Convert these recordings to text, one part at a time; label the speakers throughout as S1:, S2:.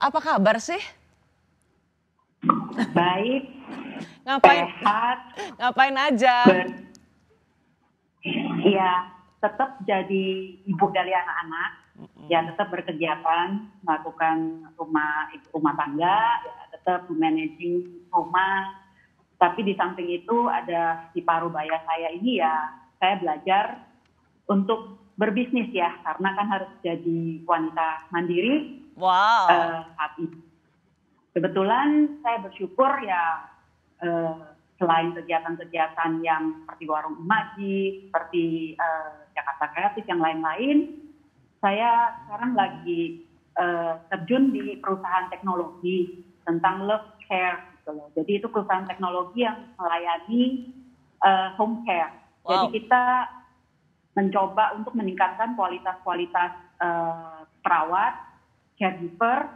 S1: Apa kabar sih?
S2: Baik,
S1: Ngapain
S2: sehat,
S1: ngapain aja?
S2: ya tetap jadi ibu dari anak-anak, ya tetap berkegiatan, melakukan rumah tangga, ya tetap managing rumah. Tapi di samping itu ada di paruh baya saya ini ya, saya belajar untuk berbisnis ya, karena kan harus jadi wanita mandiri
S1: Wow.
S2: saat ini. Kebetulan saya bersyukur ya eh, selain kegiatan-kegiatan yang seperti warung Imaji, seperti Jakarta Kreatif yang lain-lain, saya sekarang lagi terjun di perusahaan teknologi tentang Love Care gitu loh. Jadi itu perusahaan teknologi yang melayani home care. Jadi
S1: Wow.
S2: kita mencoba untuk meningkatkan kualitas-kualitas perawat, caregiver,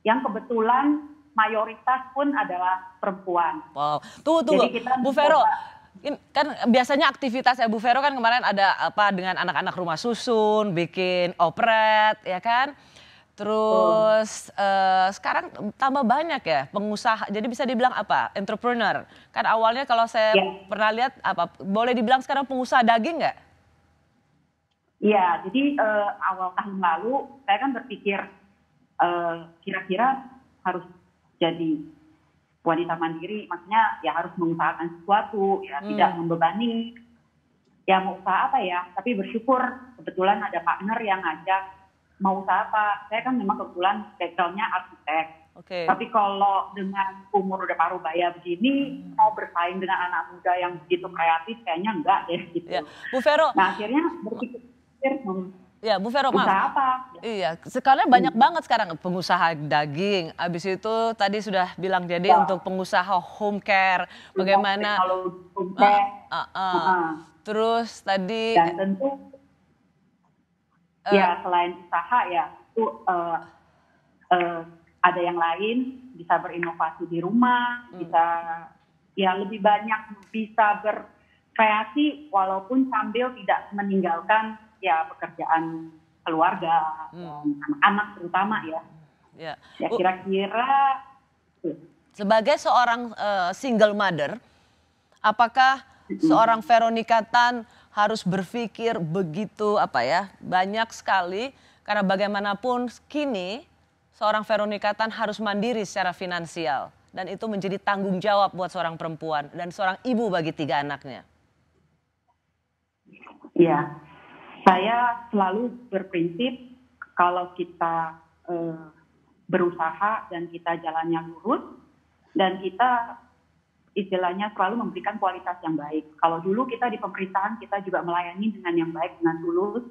S2: yang kebetulan mayoritas pun adalah perempuan.
S1: Wow. Tunggu, tunggu.
S2: Jadi kita
S1: Bu Vero,
S2: mencoba,
S1: kan biasanya aktivitas ya Bu Vero kan kemarin ada apa dengan anak-anak rumah susun, bikin operet, ya kan? Terus sekarang tambah banyak ya pengusaha. Jadi bisa dibilang apa? Entrepreneur. Kan awalnya kalau saya
S2: ya,
S1: pernah lihat apa boleh dibilang sekarang pengusaha daging nggak?
S2: ya, jadi awal tahun lalu saya kan berpikir kira-kira harus jadi wanita mandiri, maksudnya ya harus mengusahakan sesuatu, ya tidak membebani, ya mau usaha apa ya, tapi bersyukur kebetulan ada partner yang ngajak mau usaha apa. Saya kan memang kebetulan backgroundnya arsitek,
S1: Oke.
S2: tapi kalau dengan umur udah paruh baya begini, mau bersaing dengan anak muda yang begitu kreatif, kayaknya enggak deh gitu.
S1: Ya, Bu Vero.
S2: Nah akhirnya berpikir
S1: Ya, Bu Vero, maaf.
S2: usaha apa?
S1: Iya, sekarang banyak banget sekarang pengusaha daging. Habis itu tadi sudah bilang jadi
S2: Ya,
S1: untuk pengusaha home care, bagaimana
S2: teknologi
S1: eh,
S2: fintech,
S1: eh, eh.
S2: uh-uh.
S1: Terus tadi
S2: Dan tentu
S1: eh,
S2: ya selain usaha ya itu ada yang lain, bisa berinovasi di rumah, bisa ya lebih banyak bisa berkreasi walaupun sambil tidak meninggalkan ya pekerjaan keluarga dan anak-anak terutama ya.
S1: ya.
S2: Ya
S1: Bu,
S2: kira-kira
S1: sebagai seorang single mother, apakah seorang Veronica Tan harus berpikir begitu apa ya banyak sekali karena bagaimanapun kini seorang Veronica Tan harus mandiri secara finansial dan itu menjadi tanggung jawab buat seorang perempuan dan seorang ibu bagi 3 anaknya.
S2: ya, saya selalu berprinsip kalau kita berusaha dan kita jalannya lurus dan kita istilahnya selalu memberikan kualitas yang baik. Kalau dulu kita di pemerintahan kita juga melayani dengan yang baik, dengan tulus.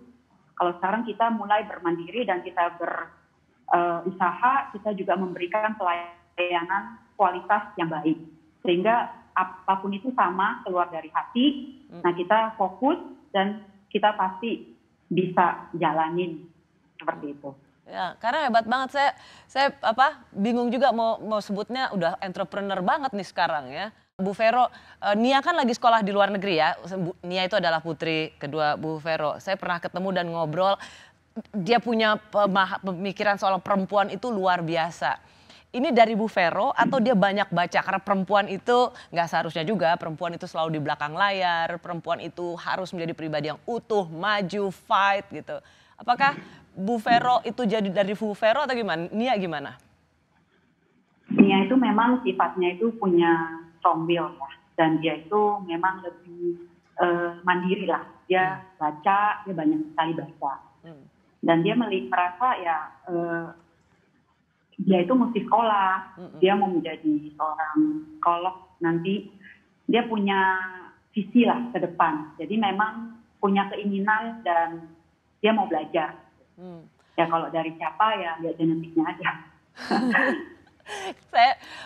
S2: Kalau sekarang kita mulai bermandiri dan kita berusaha, kita juga memberikan pelayanan kualitas yang baik. Sehingga apapun itu sama keluar dari hati, nah kita fokus dan kita pasti bisa jalanin seperti itu.
S1: Ya, karena hebat banget saya apa bingung juga mau sebutnya udah entrepreneur banget nih sekarang ya. Bu Vero, Nia kan lagi sekolah di luar negeri ya. Nia itu adalah putri kedua Bu Vero. Saya pernah ketemu dan ngobrol. Dia punya pemikiran soal perempuan itu luar biasa. Ini dari Bu Vero atau dia banyak baca karena perempuan itu nggak seharusnya juga perempuan itu selalu di belakang layar, perempuan itu harus menjadi pribadi yang utuh, maju, fight gitu. Apakah Bu Vero itu jadi dari Bu Vero atau gimana? Nia gimana?
S2: Nia itu memang sifatnya itu punya strong will ya, dan dia itu memang lebih mandiri lah. Dia baca, dia banyak sekali baca, dan dia merasa ya dia itu mesti sekolah, dia mau menjadi seorang psikolog nanti, dia punya visi lah ke depan. Jadi memang punya keinginan dan dia mau belajar. Ya kalau dari siapa ya dia genetiknya aja.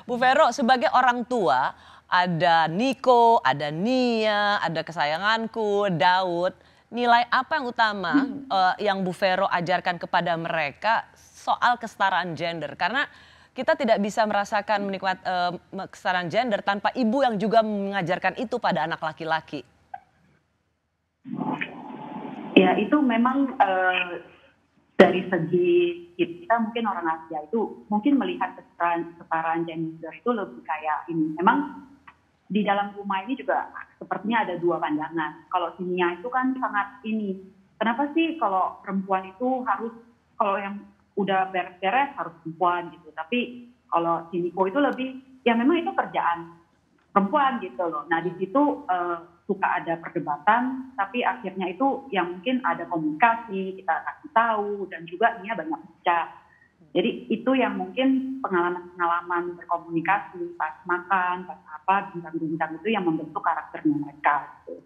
S1: Bu Vero sebagai orang tua, ada Niko, ada Nia, ada kesayanganku, Daud. Nilai apa yang utama yang Bu Vero ajarkan kepada mereka soal kesetaraan gender? Karena kita tidak bisa merasakan menikmati kesetaraan gender tanpa ibu yang juga mengajarkan itu pada anak laki-laki.
S2: Ya itu memang dari segi kita mungkin orang Asia itu mungkin melihat kesetaraan gender itu lebih kayak ini. Memang di dalam rumah ini juga sepertinya ada dua pandangan. Kalau si Nia itu kan sangat ini. Kenapa sih kalau perempuan itu harus, kalau yang udah beres-beres harus perempuan gitu. Tapi kalau si Niko itu lebih, ya memang itu kerjaan perempuan gitu loh. Nah di situ suka ada perdebatan, tapi akhirnya itu yang mungkin ada komunikasi, kita kasih tahu, dan juga Nia banyak baca. Jadi itu yang mungkin pengalaman-pengalaman berkomunikasi pas makan, pas apa, bincang-bincang itu yang membentuk karakternya mereka. Gitu.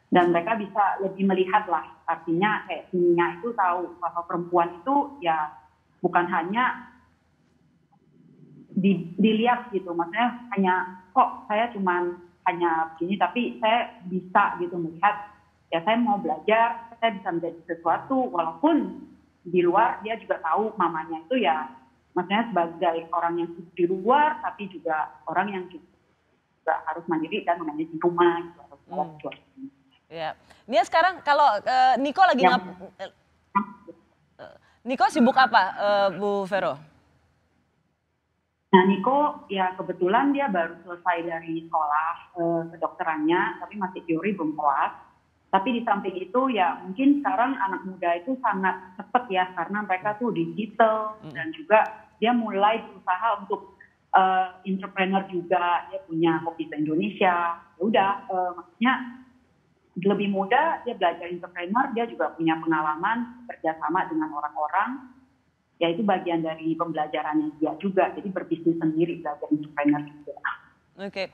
S2: Dan mereka bisa lebih melihat lah, artinya kayak Nia itu tahu bahwa perempuan itu ya bukan hanya dilihat gitu, maksudnya hanya kok saya cuman hanya begini, tapi saya bisa gitu melihat, ya saya mau belajar, saya bisa menjadi sesuatu, walaupun di luar dia juga tahu mamanya itu ya, maksudnya sebagai orang yang di luar, tapi juga orang yang juga harus mandiri dan menjadi rumah gitu, harus
S1: Ya, Nia sekarang kalau Niko lagi Niko sibuk apa, Bu Vero?
S2: Nah, Niko ya kebetulan dia baru selesai dari sekolah kedokterannya, tapi masih teori belum kelas. Tapi di samping itu ya mungkin sekarang anak muda itu sangat cepat ya, karena mereka tuh digital dan juga dia mulai berusaha untuk entrepreneur juga, dia punya kopi Indonesia. Ya udah, maksudnya lebih muda dia belajar entrepreneur, dia juga punya pengalaman bekerja sama dengan orang-orang. Ya itu bagian dari pembelajarannya dia juga, jadi berbisnis sendiri, belajar entrepreneur juga.
S1: Oke.